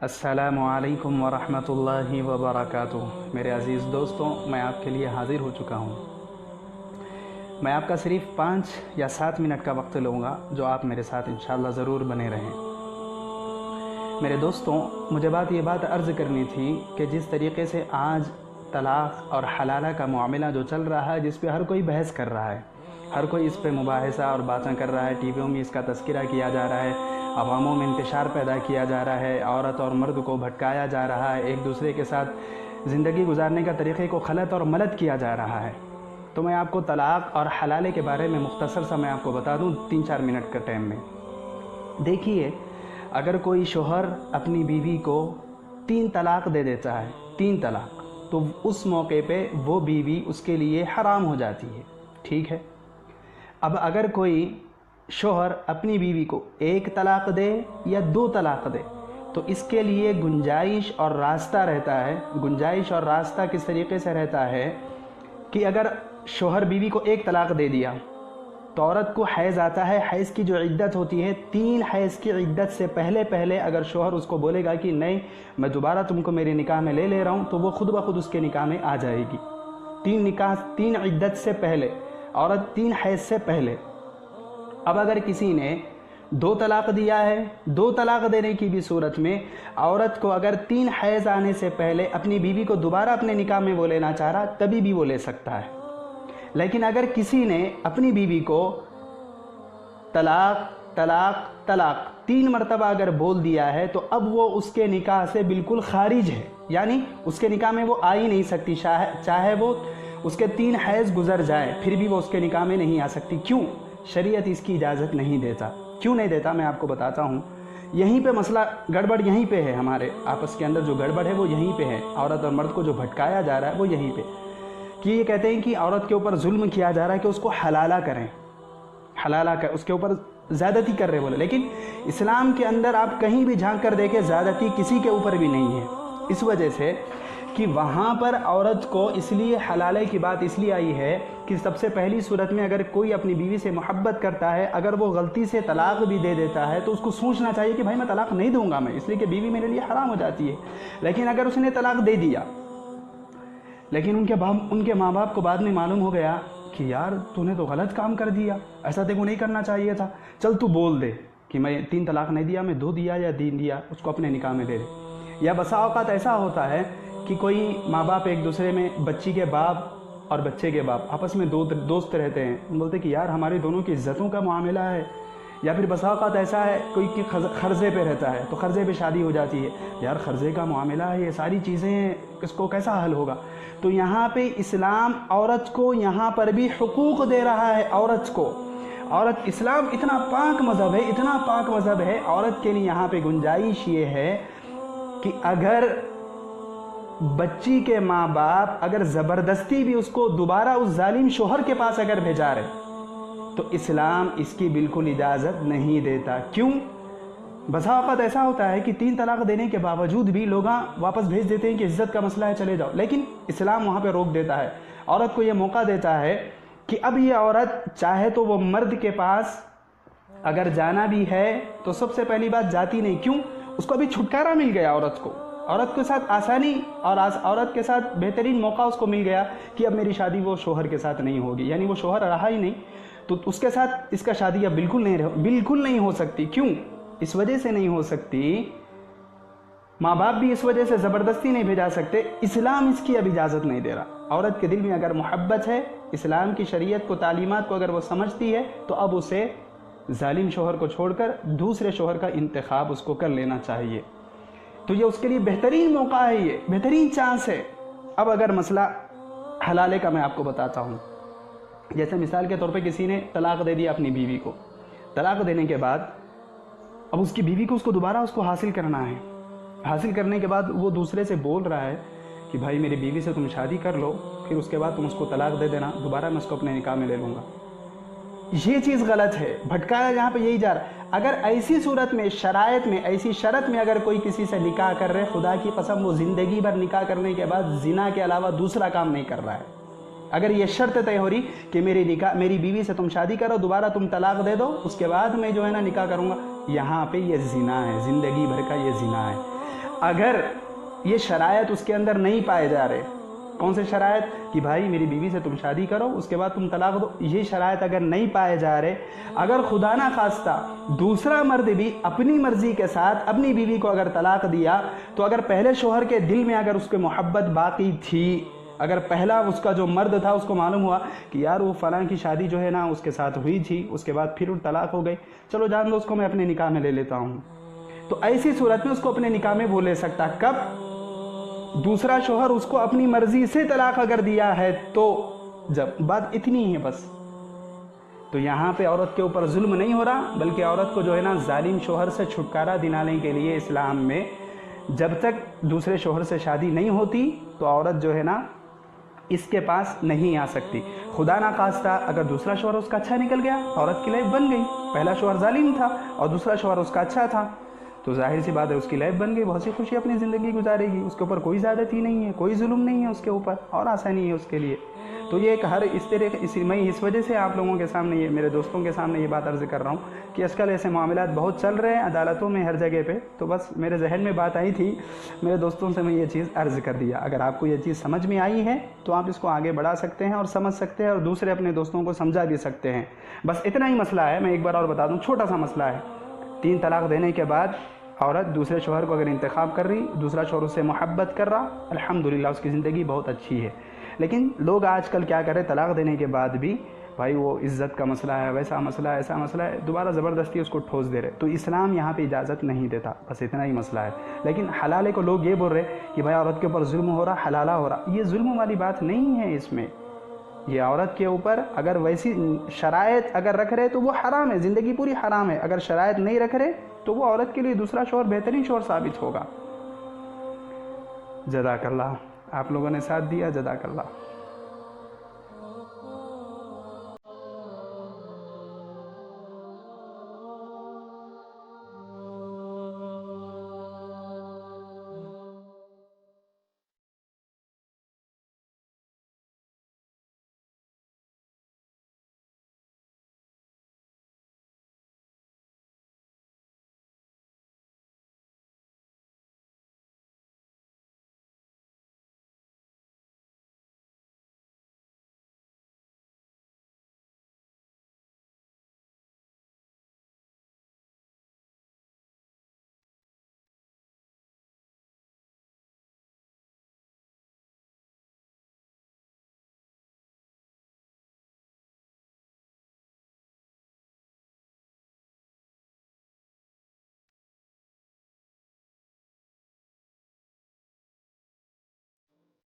السلام علیکم ورحمۃ اللہ وبرکاتہ۔ میرے عزیز دوستوں، میں آپ کے لیے حاضر ہو چکا ہوں۔ میں آپ کا صرف 5 یا 7 منٹ کا وقت لوں گا، جو آپ میرے ساتھ انشاءاللہ ضرور بنے رہیں۔ میرے دوستوں، مجھے یہ بات عرض کرنی تھی کہ جس طریقے سے آج طلاق اور حلالہ کا معاملہ جو چل رہا ہے، جس پہ ہر کوئی بحث کر رہا ہے، ہر کوئی اس پہ مباحثہ اور باتیں کر رہا ہے، ٹی ویوں میں اس کا تذکرہ کیا جا رہا ہے، عواموں میں انتشار پیدا کیا جا رہا ہے، عورت اور مرد کو بھٹکایا جا رہا ہے، ایک دوسرے کے ساتھ زندگی گزارنے کا طریقے کو غلط اور ملت کیا جا رہا ہے۔ تو میں آپ کو طلاق اور حلالے کے بارے میں مختصر سا میں آپ کو بتا دوں 3-4 منٹ کا ٹائم میں۔ دیکھیے، اگر کوئی شوہر اپنی بیوی کو 3 طلاق دے دیتا ہے، 3 طلاق، تو اس موقع پہ وہ بیوی اس کے لیے حرام ہو جاتی ہے، ٹھیک ہے؟ اب اگر کوئی شوہر اپنی بیوی کو 1 طلاق دے یا 2 طلاق دے، تو اس کے لیے گنجائش اور راستہ رہتا ہے۔ گنجائش اور راستہ کس طریقے سے رہتا ہے کہ اگر شوہر بیوی کو 1 طلاق دے دیا تو عورت کو حیض آتا ہے، حیض کی جو عدت ہوتی ہے، 3 حیض کی عدت سے پہلے اگر شوہر اس کو بولے گا کہ نہیں میں دوبارہ تم کو میرے نکاح میں لے رہا ہوں، تو وہ خود بخود اس کے نکاح میں آ جائے گی۔ 3 عدت سے پہلے، عورت 3 حیض سے پہلے۔ اب اگر کسی نے 2 طلاق دیا ہے، 2 طلاق دینے کی بھی صورت میں عورت کو اگر 3 حیض آنے سے پہلے اپنی بیوی کو دوبارہ اپنے نکاح میں وہ لینا چاہ رہا، تبھی بھی وہ لے سکتا ہے۔ لیکن اگر کسی نے اپنی بیوی کو طلاق طلاق طلاق 3 مرتبہ اگر بول دیا ہے، تو اب وہ اس کے نکاح سے بالکل خارج ہے، یعنی اس کے نکاح میں وہ آ ہی نہیں سکتی، چاہے وہ اس کے 3 حیض گزر جائے پھر بھی وہ اس کے نکاح میں نہیں آ سکتی۔ کیوں؟ شریعت اس کی اجازت نہیں دیتا۔ کیوں نہیں دیتا، میں آپ کو بتاتا ہوں۔ یہیں پہ مسئلہ گڑبڑ یہیں پہ ہے، ہمارے آپس کے اندر جو گڑبڑ ہے وہ یہیں پہ ہے، عورت اور مرد کو جو بھٹکایا جا رہا ہے وہ یہیں پہ کہ یہ کہتے ہیں کہ عورت کے اوپر ظلم کیا جا رہا ہے کہ اس کو حلالہ کریں، حلالہ کر، اس کے اوپر زیادتی کر رہے بولے۔ لیکن اسلام کے اندر آپ کہیں بھی جھانک کر دیکھیں، زیادتی کسی کے اوپر بھی نہیں ہے، اس وجہ سے کہ وہاں پر عورت کو اس لیے حلالے کی بات اس لیے آئی ہے کہ سب سے پہلی صورت میں اگر کوئی اپنی بیوی سے محبت کرتا ہے، اگر وہ غلطی سے طلاق بھی دے دیتا ہے، تو اس کو سوچنا چاہیے کہ بھائی میں طلاق نہیں دوں گا، میں اس لیے کہ بیوی میرے لیے حرام ہو جاتی ہے۔ لیکن اگر اس نے طلاق دے دیا، لیکن ان کے ماں باپ کو بعد میں معلوم ہو گیا کہ یار تو نے تو غلط کام کر دیا، ایسا دیکھو نہیں کرنا چاہیے تھا، چل تو بول دے کہ میں 3 طلاق نہیں دیا، میں 2 دیا یا 3 دیا، اس کو اپنے نکاح میں لے لے۔ یا بسا اوقات ایسا ہوتا ہے کہ کوئی ماں باپ ایک دوسرے میں، بچی کے باپ اور بچے کے باپ آپس میں دوست رہتے ہیں، بولتے کہ یار ہماری دونوں کی عزتوں کا معاملہ ہے۔ یا پھر بسا اوقات ایسا ہے کوئی کہ قرضے پہ رہتا ہے، تو قرضے پہ شادی ہو جاتی ہے، یار قرضے کا معاملہ ہے، یہ ساری چیزیں اس کو کیسا حل ہوگا؟ تو یہاں پہ اسلام عورت کو یہاں پر بھی حقوق دے رہا ہے۔ اسلام اتنا پاک مذہب ہے، اتنا پاک مذہب ہے، عورت کے لیے یہاں پہ گنجائش یہ ہے کہ اگر بچی کے ماں باپ اگر زبردستی بھی اس کو دوبارہ اس ظالم شوہر کے پاس اگر بھیجا رہے، تو اسلام اس کی بالکل اجازت نہیں دیتا۔ کیوں؟ بسا اوقات ایسا ہوتا ہے کہ 3 طلاق دینے کے باوجود بھی لوگ واپس بھیج دیتے ہیں کہ عزت کا مسئلہ ہے، چلے جاؤ، لیکن اسلام وہاں پہ روک دیتا ہے، عورت کو یہ موقع دیتا ہے کہ اب یہ عورت چاہے تو وہ مرد کے پاس اگر جانا بھی ہے تو سب سے پہلی بات جاتی نہیں۔ کیوں؟ اس کو ابھی چھٹکارا مل گیا، عورت کے ساتھ آسانی اور عورت کے ساتھ بہترین موقع اس کو مل گیا کہ اب میری شادی وہ شوہر کے ساتھ نہیں ہوگی، یعنی وہ شوہر رہا ہی نہیں، تو اس کے ساتھ اس کا شادی اب بالکل نہیں ہو سکتی۔ کیوں؟ اس وجہ سے نہیں ہو سکتی، ماں باپ بھی اس وجہ سے زبردستی نہیں بھیجا سکتے، اسلام اس کی اب اجازت نہیں دے رہا۔ عورت کے دل میں اگر محبت ہے، اسلام کی شریعت کو، تعلیمات کو اگر وہ سمجھتی ہے، تو اب اسے ظالم شوہر کو چھوڑ کر دوسرے شوہر کا انتخاب اس کو کر لینا چاہیے۔ تو یہ اس کے لیے بہترین موقع ہے، یہ بہترین چانس ہے۔ اب اگر مسئلہ حلالے کا میں آپ کو بتاتا ہوں، جیسے مثال کے طور پہ کسی نے طلاق دے دیا اپنی بیوی کو، طلاق دینے کے بعد اب اس کی بیوی کو دوبارہ اس کو حاصل کرنا ہے، حاصل کرنے کے بعد وہ دوسرے سے بول رہا ہے کہ بھائی میری بیوی سے تم شادی کر لو، پھر اس کے بعد تم اس کو طلاق دے دینا، دوبارہ میں اس کو اپنے نکاح میں لے لوں گا۔ یہ چیز غلط ہے، بھٹکایا جہاں پہ یہی جا رہا ہے۔ اگر ایسی صورت میں، شرائط میں، ایسی شرط میں اگر کوئی کسی سے نکاح کر رہے، خدا کی قسم وہ زندگی بھر نکاح کرنے کے بعد زنا کے علاوہ دوسرا کام نہیں کر رہا ہے۔ اگر یہ شرط طے ہو رہی کہ میری بیوی سے تم شادی کرو، دوبارہ تم طلاق دے دو، اس کے بعد میں جو ہے نا نکاح کروں گا، یہاں پہ یہ زنا ہے، زندگی بھر کا یہ زنا ہے۔ اگر یہ شرائط اس کے اندر نہیں پائے جا رہے، کون سے شرائط کہ بھائی میری بیوی سے تم شادی کرو اس کے بعد تم طلاق دو، یہ شرائط اگر نہیں پائے جا رہے، اگر خدا نہ خواستہ دوسرا مرد بھی اپنی مرضی کے ساتھ اپنی بیوی کو اگر طلاق دیا، تو اگر پہلے شوہر کے دل میں اگر اس کے محبت باقی تھی، اگر پہلا اس کا جو مرد تھا اس کو معلوم ہوا کہ یار وہ فلاں کی شادی جو ہے نا اس کے ساتھ ہوئی تھی، اس کے بعد پھر طلاق ہو گئی، چلو جان دو اس کو میں اپنے نکاح میں لے لیتا ہوں، تو ایسی صورت میں اس کو اپنے نکاح میں وہ لے سکتا۔ کب؟ دوسرا شوہر اس کو اپنی مرضی سے طلاق اگر دیا ہے تو، جب بات اتنی ہی ہے بس۔ تو یہاں پہ عورت کے اوپر ظلم نہیں ہو رہا، بلکہ عورت کو جو ہے نا ظالم شوہر سے چھٹکارا دلانے کے لیے اسلام میں جب تک دوسرے شوہر سے شادی نہیں ہوتی تو عورت جو ہے نا اس کے پاس نہیں آ سکتی۔ خدا نہ خواستہ اگر دوسرا شوہر اس کا اچھا نکل گیا، عورت کی لائف بن گئی، پہلا شوہر ظالم تھا اور دوسرا شوہر اس کا اچھا تھا، تو ظاہر سی بات ہے اس کی لائف بن گئی، بہت سی خوشی اپنی زندگی گزارے گی، اس کے اوپر کوئی زیادتی نہیں ہے، کوئی ظلم نہیں ہے اس کے اوپر، اور آسانی ہے اس کے لیے۔ تو یہ ایک میں اس وجہ سے آپ لوگوں کے سامنے، یہ میرے دوستوں کے سامنے یہ بات عرض کر رہا ہوں کہ آج کل ایسے معاملات بہت چل رہے ہیں عدالتوں میں، ہر جگہ پہ، تو بس میرے ذہن میں بات آئی تھی، میرے دوستوں سے میں یہ چیز عرض کر دیا۔ اگر آپ کو یہ چیز سمجھ میں آئی ہے تو آپ اس کو آگے بڑھا سکتے ہیں اور سمجھ سکتے ہیں اور دوسرے اپنے دوستوں کو سمجھا بھی سکتے ہیں۔ بس اتنا ہی مسئلہ ہے، میں ایک بار اور بتا دوں، چھوٹا سا مسئلہ ہے۔ 3 طلاق دینے کے بعد عورت دوسرے شوہر کو اگر انتخاب کر رہی، دوسرا شوہر اس سے محبت کر رہا، الحمدللہ اس کی زندگی بہت اچھی ہے، لیکن لوگ آج کل کیا کریں، طلاق دینے کے بعد بھی بھائی وہ عزت کا مسئلہ ہے، ویسا مسئلہ ہے، ایسا مسئلہ ہے، دوبارہ زبردستی اس کو ٹھوس دے رہے، تو اسلام یہاں پہ اجازت نہیں دیتا، بس اتنا ہی مسئلہ ہے۔ لیکن حلالے کو لوگ یہ بول رہے کہ بھائی عورت کے اوپر ظلم ہو رہا، حلالہ ہو رہا، یہ ظلم والی بات نہیں ہے اس میں۔ یہ عورت کے اوپر اگر ویسی شرائط اگر رکھ رہے تو وہ حرام ہے، زندگی پوری حرام ہے، اگر شرائط نہیں رکھ رہے تو وہ عورت کے لیے دوسرا شوہر بہترین شوہر ثابت ہوگا۔ جزاک اللہ، آپ لوگوں نے ساتھ دیا، جزاک اللہ۔